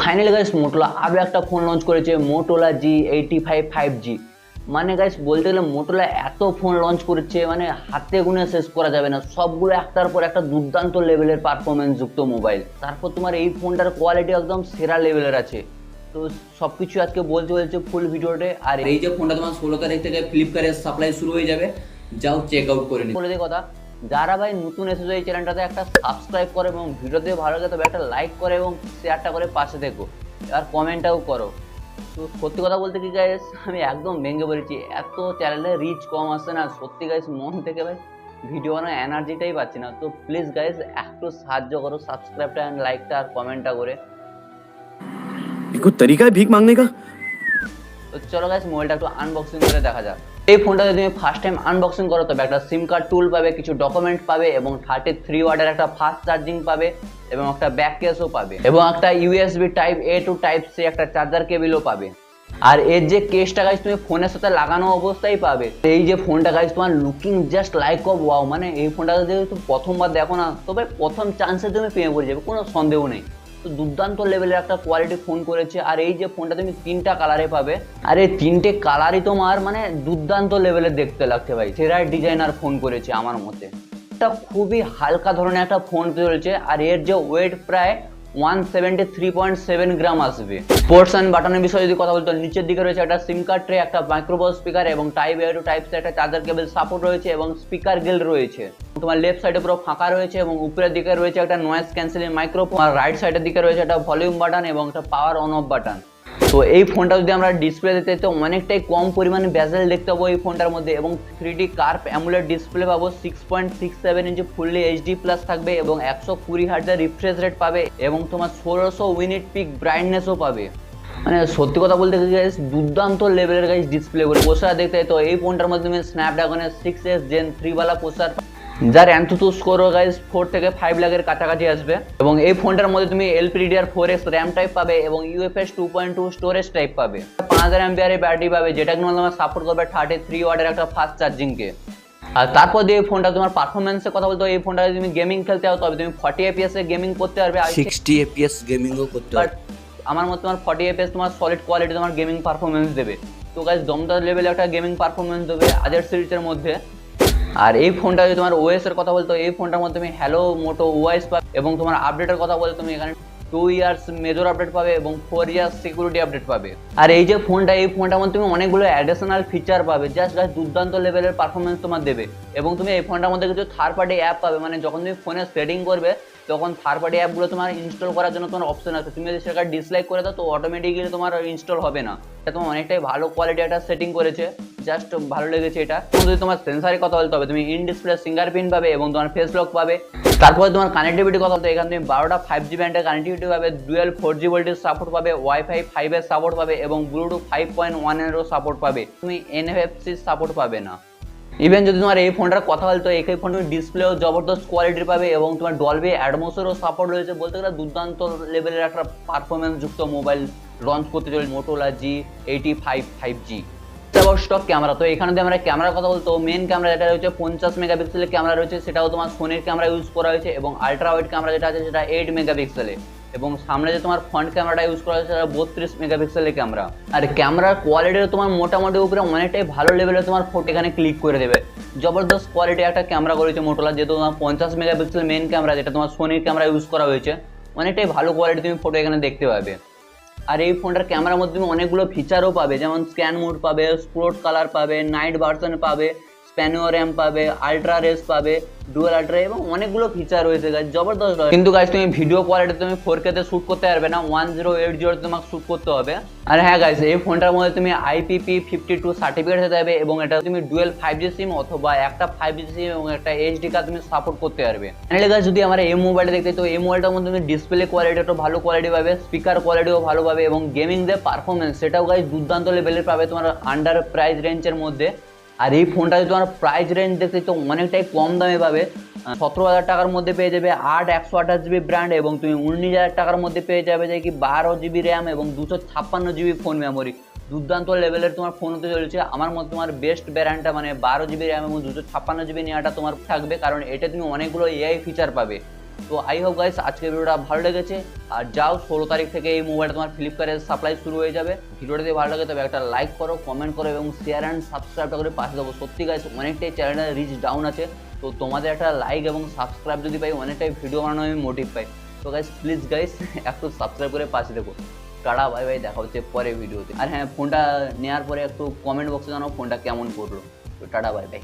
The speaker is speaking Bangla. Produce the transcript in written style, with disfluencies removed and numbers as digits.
ফাইনালি গাইস মোটোলা আরো একটা ফোন লঞ্চ করেছে মোটোলা G85 5G। মানে গাইস বলতে গেলে মোটোলা এত ফোন লঞ্চ করেছে মানে হাতে গুনে শেষ করা যাবে না, সবগুলো একটার পর একটা দুর্দান্ত লেভেলের পারফরমেন্স যুক্ত মোবাইল। তারপর তোমার এই ফোনটার কোয়ালিটি একদম সেরা লেভেলের আছে। তো সবকিছু আজকে বলতে বলছে ফুল ভিডিওতে। আর এই যে ফোনটা তোমার 16 তারিখ থেকে ফ্লিপকার্টের সাপ্লাই শুরু হয়ে যাবে, যাও চেক আউট করে নিও। বলে দিই কথা, যারা ভাই নতুন এসেছো এই চ্যানেলটাতে একটা সাবস্ক্রাইব করে এবং ভিডিওতে ভালো লাগে তবে একটা লাইক করে এবং শেয়ারটা করে পাশে দেখো আর কমেন্টটাও করো। তো সত্যি কথা বলতে কি গাইস, আমি একদম ভেঙে পড়েছি, এত চ্যানেলে রিচ কম আসছে না। সত্যি গাইস মন থেকে ভাই ভিডিও বানানোর এনার্জিটাই পাচ্ছি না। তো প্লিজ গাইস একটু সাহায্য করো সাবস্ক্রাইবটা এন্ড লাইকটা আর কমেন্টটা করে। कोई तरीका है भीख मांगने का? তো চলো গাইস মোবাইলটা একটু আনবক্সিং করে দেখা যাক। এই ফোনটা যদি তুমি ফার্স্ট টাইম আনবক্সিং করো তবে একটা সিম কার্ড টুল পাবে, কিছু ডকুমেন্ট পাবে এবং 33 ওয়াটের একটা ফাস্ট চার্জিং পাবে এবং একটা ব্যাক কেসও পাবে এবং একটা USB type A to type C একটা চার্জার কেবলও পাবে। আর এর যে কেসটা গাইস তুমি ফোনের সাথে লাগানো অবস্থায় পাবে। এই যে ফোনটা গাইস তোমার looking just like of wow, মানে এই ফোনটা যদি তুমি প্রথমবার দেখো না তবে প্রথম চান্সে তুমি পেয়ে পড়ে যাবে, কোনো সন্দেহ নেই। তো দুর্দান্ত লেভেলের একটা কোয়ালিটি ফোন করেছে। আর এই যে ফোনটা তুমি 3টা কালারে পাবে, আর এই 3টে কালারই তোমার মানে দুর্দান্ত লেভেলের দেখতে লাগছে ভাই, সেরা ডিজাইনার ফোন করেছে আমার মতে। এটা খুবই হালকা ধরনের একটা ফোন চলেছে আর এর যে ওয়েট প্রায় 173.7 গ্রাম আসবে। পোর্টস এন্ড বাটনের বিষয়ে যদি কথা বলতে, নিচের দিকে রয়েছে একটা সিম কার্ড ট্রে, একটা মাইক্রোফোন স্পিকার এবং type A to type C একটা চার্জার কেবল সাপোর্ট রয়েছে এবং স্পিকার গিল রয়েছে। তোমার লেফট সাইডে পুরো ফাঁকা রয়েছে এবং উপরের দিকে রয়েছে একটা নয়েজ ক্যান্সেলিং মাইক্রোফোন, আর রাইট সাইডের দিকে রয়েছে একটা ভলিউম বাটন এবং একটা পাওয়ার অন অফ বাটন। তো এই ফোনটা যদি আমরা ডিসপ্লে দিতে তো অনেকটাই কম পরিমাণে বেজেল দেখতে পাবো এই ফোনটার মধ্যে এবং 3D কার্ভ অ্যামোলেড ডিসপ্লে পাবো, 6.67 ইঞ্চি ফুললি HD প্লাস থাকবে এবং 120 হার্টজের রিফ্রেশ রেট পাবে এবং তোমার 1600 উইনিট পিক ব্রাইটনেসও পাবে। মানে সত্যি কথা বলতে গাইস দুর্দান্ত লেভেলের গাইস ডিসপ্লে করে প্রসেসর দেখতে। তো এই ফোনটার মধ্যে তুমি স্ন্যাপড্রাগনের 6S Gen 3 ওয়ালা প্রসেসর, যার অ্যান্থুতু স্কোর গাইস 4 থেকে 5 লাখের কাছাকাছি আসবে এবং এই ফোনটার মধ্যে তুমি LPDDR4X র্যাম টাইপ পাবে এবং UFS 2.2 স্টোরেজ টাইপ পাবে। 5000 mAh এর ব্যাটারি পাবে, যেটা কিন্তু তোমার সাপোর্ট করবে 33 ওয়াটের একটা ফাস্ট চার্জিং কে। আর তারপর দিয়ে এই ফোনটা তোমার পারফরমেন্সের কথা বলতে, এই ফোনটা যদি তুমি গেমিং খেলতে চাও তবে তুমি 40 FPS এ গেমিং করতে পারবে, 60 FPS গেমিংও করতে পারবে। আমার মতে তোমার 40 FPS তোমার সলিড কোয়ালিটি তোমার গেমিং পারফরমেন্স দেবে। তো গাইস দমদার লেভেলে একটা গেমিং পারফরমেন্স দেবে আদার সিরিজের মধ্যে। আর এই ফোনটা যদি তোমার OS এর কথা বলতো, এই ফোনটার মধ্যে তুমি হ্যালো মোটো OIS পাবে এবং তোমার আপডেটের কথা বলতে তুমি এখানে 2 ইয়ার্স মেজর আপডেট পাবে এবং 4 ইয়ার্স সিকিউরিটি আপডেট পাবে। আর এই যে ফোনটা, এই ফোনটার মধ্যে তুমি অনেকগুলো অ্যাডিশনাল ফিচার পাবে, জাস্ট গাইস দুর্দান্ত লেভেলের পারফরমেন্স তোমার দেবে এবং তুমি এই ফোনটার মধ্যে কিছু থার্ড পার্টি অ্যাপ পাবে, মানে যখন তুমি ফোনে সেটিং করবে তখন থার্ড পার্টি অ্যাপগুলো তোমার ইনস্টল করার জন্য তোমার অপশন আছে। তুমি যদি সেটা ডিসলাইক করে দাও তো অটোমেটিক্যালি তোমার ইনস্টল হবে না। এটা তোমার অনেকটাই ভালো কোয়ালিটি একটা সেটিং করেছে, জাস্ট ভালো লেগেছে এটা। যদি তোমার সেন্সারের কথা বলতে হবে তুমি ইন ডিসপ্লে ফিঙ্গারপ্রিন্ট পাবে এবং তোমার ফেস লক পাবে। তারপরে তোমার কানেক্টিভিটি কথা বলতে এখানে তুমি 12টা 5G ব্যান্ডের কানেক্টিভিটি পাবে, ডুয়েল 4G ভোল্টেজ সাপোর্ট পাবে, ওয়াইফাই 5 এর সাপোর্ট পাবে এবং ব্লুটুথ 5.1 এরও সাপোর্ট পাবে। তুমি NFC সাপোর্ট পাবে না। ইভেন যদি তোমার এই ফোনটার কথা বলতো, এই ফোন তুমি ডিসপ্লেও জবরদস্ত কোয়ালিটির পাবে এবং তোমার ডলবি অ্যাটমসেরও সাপোর্ট রয়েছে। বলতে গেলে দুর্দান্ত লেভেলের একটা পারফরমেন্স যুক্ত মোবাইল লঞ্চ করতে চলে Motorola G85 5G। Stock camera, তো এখানে যদি আমরা ক্যামেরার কথা বলতো, মেন ক্যামেরা যেটা রয়েছে 50 মেগাপিক্সেলের ক্যামেরা রয়েছে, সেটাও তোমার ফোনের ক্যামেরা ইউজ করা হয়েছে এবং আলট্রা ওয়াইড ক্যামেরা যেটা আছে সেটা 8 মেগাপিক্সেলে এবং সামনে যে তোমার ফ্রন্ট ক্যামেরাটা ইউজ করা হয়েছে সেটা 32 মেগাপিক্সেলের ক্যামেরা। আর ক্যামেরার কোয়ালিটি তোমার মোটামুটি উপরে অনেকটাই ভালো লেভেলে তোমার ফটো এখানে ক্লিক করে দেবে। জবরদস্ত কোয়ালিটি একটা ক্যামেরা করেছে মোটোলা, যেহেতু তোমার 50 মেগাপিক্সেল মেন ক্যামেরা যেটা তোমার সোনির ক্যামেরা ইউজ করা হয়েছে, অনেকটাই ভালো কোয়ালিটি তুমি ফটো এখানে দেখতে পাবে। আর এই ফোনটার ক্যামেরার মধ্যে তুমি অনেকগুলো ফিচারও পাবে, যেমন স্ক্যান মোড পাবে, স্পোর্ট কালার পাবে, নাইট ভার্সন পাবে, স্প্যানিও র্যাম পাবে, আলট্রা রেস পাবে, ডুয়াল আলট্রা এবং অনেকগুলো ফিচার রয়েছে গাইস, জবরদস্ত। কিন্তু গাইস তুমি ভিডিও কোয়ালিটি তুমি 4K তে শুট করতে পারবে না, 1080 তোমাকে শুট করতে হবে। আর হ্যাঁ গাইস এই ফোনটার মধ্যে তুমি IP52 সার্টিফিকেট হতে হবে এবং এটা তুমি ডুয়েল 5G সিম অথবা একটা 5G সিম এবং একটা HD কার্ড তুমি সাপোর্ট করতে পারবে। ফাইনালি গাইস যদি আমরা এই মোবাইলটা দেখতে, তো এই মোবাইলটার মধ্যে তুমি ডিসপ্লে কোয়ালিটিটা ভালো কোয়ালিটি পাবে, স্পিকার কোয়ালিটিও ভালো পাবে এবং গেমিং যে পারফরমেন্স সেটাও গাইস দুর্দান্ত লেভেলের পাবে তোমার আন্ডার প্রাইস রেঞ্জের মধ্যে। আর এই ফোনটা যদি তোমার প্রাইস রেঞ্জ দেখতে তো অনেকটাই কম দামে পাবে, 17,000 টাকার মধ্যে পেয়ে যাবে 8 128GB ব্র্যান্ড এবং তুমি 19,000 টাকার মধ্যে পেয়ে যাবে যে কি 12GB র্যাম এবং 256GB ফোন মেমোরি। দুর্দান্ত লেভেলের তোমার ফোন হতে চলেছে। আমার মতে তোমার বেস্ট ব্র্যান্ডটা মানে 12GB র্যাম এবং 256GB নেওয়াটা তোমার থাকবে, কারণ এটা তুমি অনেকগুলো AI ফিচার পাবে। তো আই হোপ গাইস আজকের ভিডিওটা ভালো লেগেছে। আর যাও 16 তারিখ থেকে এই মোবাইলটা তোমার ফ্লিপকার্টের সাপ্লাই শুরু হয়ে যাবে। ভিডিওটা যদি ভালো লাগে তবে একটা লাইক করো, কমেন্ট করো এবং শেয়ার অ্যান্ড সাবস্ক্রাইবটা করে পাশে দেবো। সত্যি গাইস অনেকটাই চ্যানেলের রিচ ডাউন আছে, তো তোমাদের একটা লাইক এবং সাবস্ক্রাইব যদি পাই অনেকটাই ভিডিও বানানো আমি মোটিভ পাই। তো গাইস প্লিজ গাইস একটু সাবস্ক্রাইব করে পাশে দেবো। টাটা বাই বাই, দেখা হচ্ছে পরে ভিডিওতে। আর হ্যাঁ, ফোনটা নেওয়ার পরে একটু কমেন্ট বক্সে জানাও ফোনটা কেমন পড়লো। তো টাটা বাই বাই।